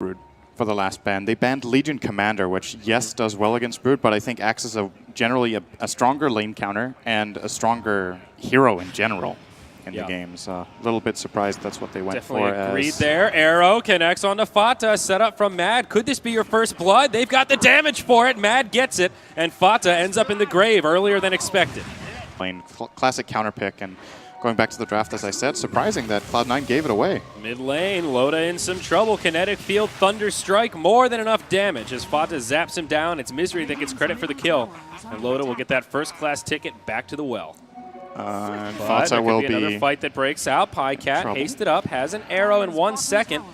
Brood for the last ban. They banned Legion Commander, which, yes, does well against Brood, but I think acts as generally a stronger lane counter and a stronger hero in general in the game. So a little bit surprised that's what they went for. Agreed there. Arrow connects onto Fata, set up from Mad. Could this be your first blood? They've got the damage for it. Mad gets it, and Fata ends up in the grave earlier than expected. Classic counter pick, and going back to the draft, as I said, surprising that Cloud9 gave it away. Mid lane, Loda in some trouble. Kinetic Field, Thunder Strike, more than enough damage as Fata zaps him down. It's Misery that gets credit for the kill, and Loda will get that first-class ticket back to the well. And But Fata will be another fight that breaks out. Pycat hasted up, has an arrow in 1 second.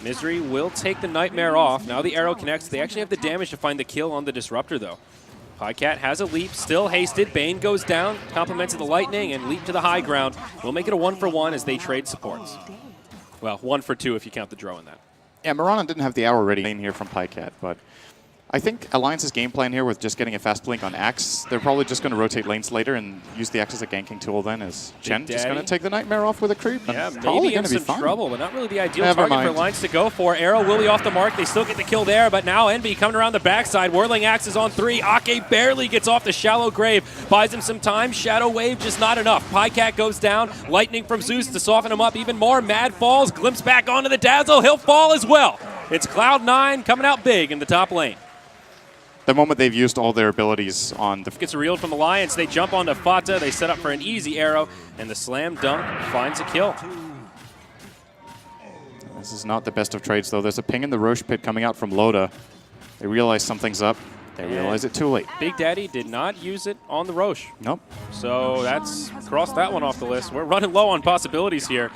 Misery will take the Nightmare off. Now the arrow connects. They actually have the damage to find the kill on the Disruptor, though. Pycat has a leap, still hasted. Bane goes down, compliments of the Lightning, and leap to the high ground. We'll make it a 1-for-1 as they trade supports. Well, 1-for-2 if you count the Drow in that. Yeah, Mirana didn't have the arrow ready in here from Pycat, but I think Alliance's game plan here with just getting a fast blink on Axe, they're probably just going to rotate lanes later and use the Axe as a ganking tool then, as Chen just going to take the Nightmare off with a creep. Yeah, probably maybe in some trouble, but not really the ideal Never target mind. for Alliance to go for. Arrow will be off the mark. They still get the kill there, but now Envy coming around the backside. Whirling Axe is on 3. Ake barely gets off the shallow grave. Buys him some time. Shadow Wave just not enough. Pycat goes down. Lightning from Zeus to soften him up even more. Mad falls. Glimpse back onto the Dazzle. He'll fall as well. It's Cloud9 coming out big in the top lane. The moment they've used all their abilities on the... Gets reeled from Alliance. They jump onto Fata. They set up for an easy arrow, and the slam dunk finds a kill. This is not the best of trades, though. There's a ping in the Roche pit coming out from Loda. They realize something's up. They realize it too late. Big Daddy did not use it on the Roche. Nope. So that's crossed that one off the list. We're running low on possibilities here.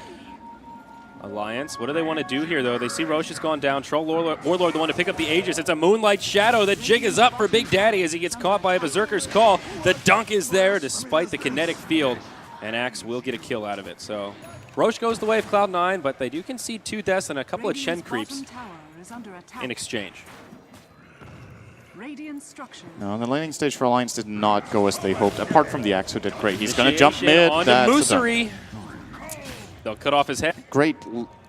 Alliance, what do they want to do here, though? They see Roche has gone down. Troll Warlord the one to pick up the Aegis. It's a Moonlight Shadow. The jig is up for Big Daddy as he gets caught by a Berserker's Call. The dunk is there despite the kinetic field, and Axe will get a kill out of it. So Roche goes the way of Cloud9, but they do concede 2 deaths and a couple of Chen creeps in exchange. No, the laning stage for Alliance did not go as they hoped, apart from the Axe, who did great. He's going to jump mid. On to Misery. They'll cut off his head. Great.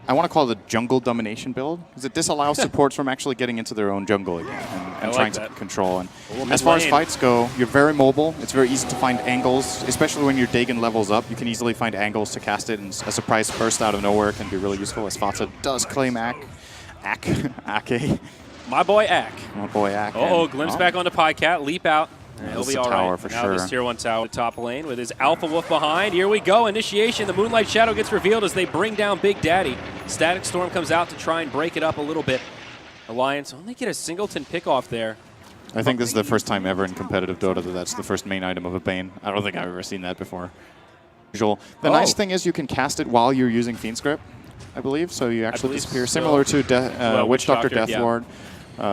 I want to call it a jungle domination build, because it disallows supports from actually getting into their own jungle again and trying to control. And as far as fights go, you're very mobile. It's very easy to find angles, especially when your Dagon levels up. You can easily find angles to cast it, and a surprise burst out of nowhere can be really useful, as Fata does claim Ake. My boy Ake. My boy Ake. Uh-oh, glimpse back onto Pycat, leap out. Yeah, he'll be all right. For now sure. this tier 1 tower top lane with his Alpha Wolf behind. Here we go. Initiation. The Moonlight Shadow gets revealed as they bring down Big Daddy. Static Storm comes out to try and break it up a little bit. Alliance only get a singleton pick off there. I think this is the first time ever in competitive Dota that's the first main item of a Bane. I don't think I've ever seen that before. The nice thing is you can cast it while you're using Fiend Script, I believe. So you actually disappear, similar to Witch Doctor Deathlord.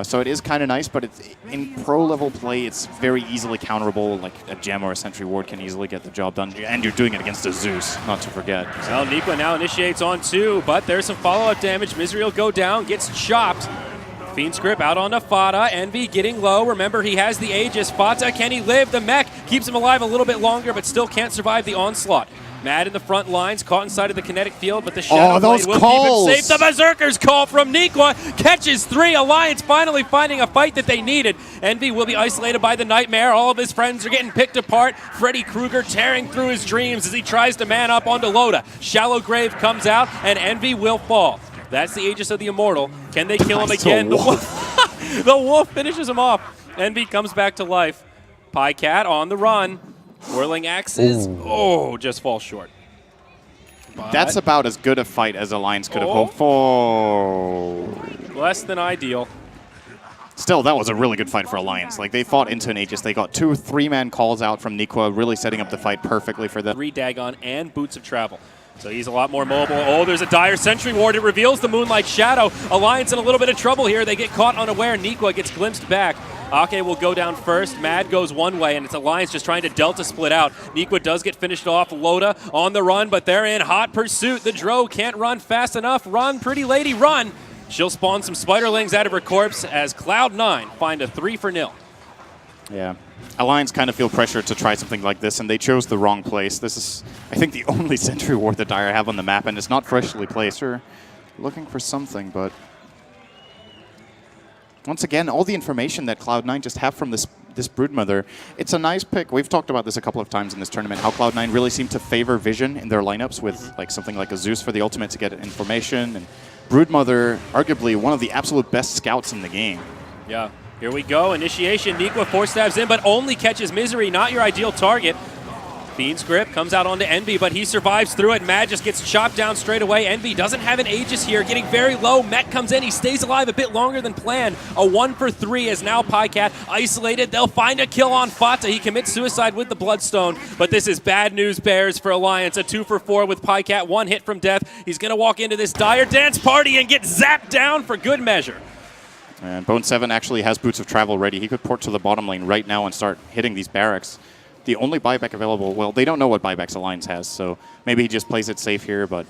So it is kind of nice, but it's, in pro-level play, it's very easily counterable. Like a gem or a sentry ward can easily get the job done. And you're doing it against a Zeus, not to forget. Well, Niqua now initiates on 2, but there's some follow-up damage. Misery will go down, gets chopped. Fiend Script out onto Fata. Envy getting low. Remember, he has the Aegis. Fata, can he live? The mech keeps him alive a little bit longer, but still can't survive the onslaught. Mad in the front lines, caught inside of the kinetic field, but the Shadow Blade will keep him safe. The Berserker's Call from Niqua catches 3. Alliance finally finding a fight that they needed. Envy will be isolated by the Nightmare. All of his friends are getting picked apart. Freddy Krueger tearing through his dreams as he tries to man up onto Loda. Shallow Grave comes out, and Envy will fall. That's the Aegis of the Immortal. Can they kill him again? The wolf finishes him off. Envy comes back to life. Pycat on the run. Whirling Axes, just falls short. But that's about as good a fight as Alliance could have hoped for. Less than ideal. Still, that was a really good fight for Alliance. Like, they fought into an Aegis. They got 2 3-man calls out from Niqua, really setting up the fight perfectly for them. 3 Dagon and Boots of Travel. So he's a lot more mobile. Oh, there's a dire Sentry Ward. It reveals the Moonlight Shadow. Alliance in a little bit of trouble here. They get caught unaware. Niqua gets glimpsed back. Ake will go down first. Mad goes one way, and it's Alliance just trying to Delta split out. Niqua does get finished off. Loda on the run, but they're in hot pursuit. The Dro can't run fast enough. Run, pretty lady, run. She'll spawn some Spiderlings out of her corpse as Cloud9 find a 3-0. Yeah. Alliance kind of feel pressure to try something like this, and they chose the wrong place. This is, I think, the only Sentry Ward that Dire have on the map, and it's not freshly placed. We're looking for something, but Once again, all the information that Cloud9 just have from this Broodmother, it's a nice pick. We've talked about this a couple of times in this tournament, how Cloud9 really seem to favor vision in their lineups with like something like a Zeus for the ultimate to get information, and Broodmother, arguably one of the absolute best scouts in the game. Yeah, here we go. Initiation. Nikwa 4-stabs in, but only catches Misery. Not your ideal target. Fiend's Grip comes out onto Envy, but he survives through it. Mad just gets chopped down straight away. Envy doesn't have an Aegis here, getting very low. Met comes in. He stays alive a bit longer than planned. A 1 for 3 is now Pycat isolated. They'll find a kill on Fata. He commits suicide with the Bloodstone, but this is bad news bears for Alliance. A 2 for 4 with Pycat. 1 hit from death. He's going to walk into this dire dance party and get zapped down for good measure. And Bone7 actually has Boots of Travel ready. He could port to the bottom lane right now and start hitting these barracks. The only buyback available, well, they don't know what buybacks Alliance has, so maybe he just plays it safe here, but...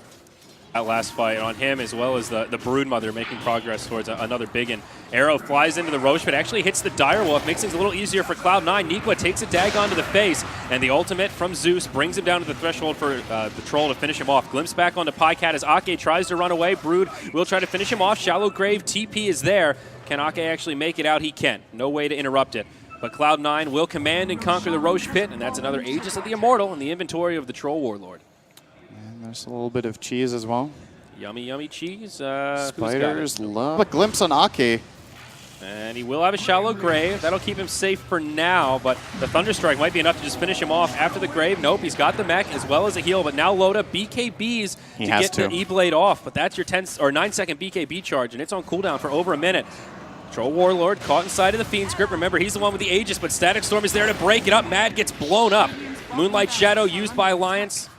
That last fight on him, as well as the Broodmother making progress towards another big one. Arrow flies into the Roche, but actually hits the Direwolf, makes things a little easier for Cloud9. Nikwa takes a Dagon to the face, and the ultimate from Zeus brings him down to the threshold for the Troll to finish him off. Glimpse back onto Pycat as Ake tries to run away. Brood will try to finish him off. Shallow Grave, TP is there. Can Ake actually make it out? He can. No way to interrupt it. But Cloud9 will command and conquer the Roche Pit, and that's another Aegis of the Immortal in the inventory of the Troll Warlord. And there's a little bit of cheese as well. Yummy, yummy cheese. Spiders love a glimpse on Ake. And he will have a Shallow Grave. That'll keep him safe for now, but the Thunderstrike might be enough to just finish him off after the Grave. Nope, he's got the mech as well as a heal, but now load up BKBs to get the E-Blade off. But that's your 9-second BKB charge, and it's on cooldown for over a minute. Troll Warlord caught inside of the Fiend's Grip. Remember, he's the one with the Aegis, but Static Storm is there to break it up. Mad gets blown up. Moonlight Shadow used by Alliance.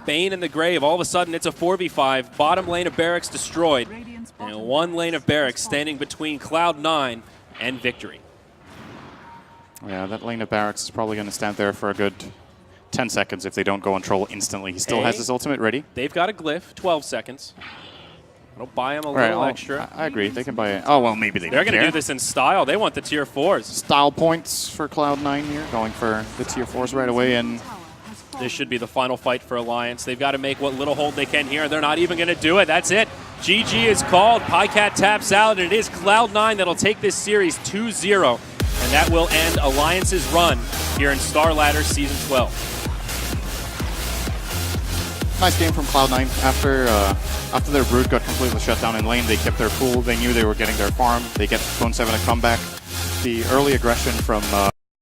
Bane in the Grave. All of a sudden, it's a 4v5. Bottom lane of Barracks destroyed. And one lane of Barracks standing between Cloud9 and victory. Yeah, that lane of Barracks is probably going to stand there for a good 10 seconds if they don't go on Troll instantly. He still has his ultimate ready. They've got a Glyph, 12 seconds. It'll buy him a little extra. I agree. They can buy it. Oh, well, maybe They're going to do this in style. They want the tier 4s. Style points for Cloud9 here, going for the tier 4s right away. And this should be the final fight for Alliance. They've got to make what little hold they can here. They're not even going to do it. That's it. GG is called. Pycat taps out, and it is Cloud9 that'll take this series 2-0. And that will end Alliance's run here in StarLadder Season 12. Nice game from Cloud9. After their Brood got completely shut down in lane, they kept their cool. They knew they were getting their farm. They get Bone7 a comeback. The early aggression from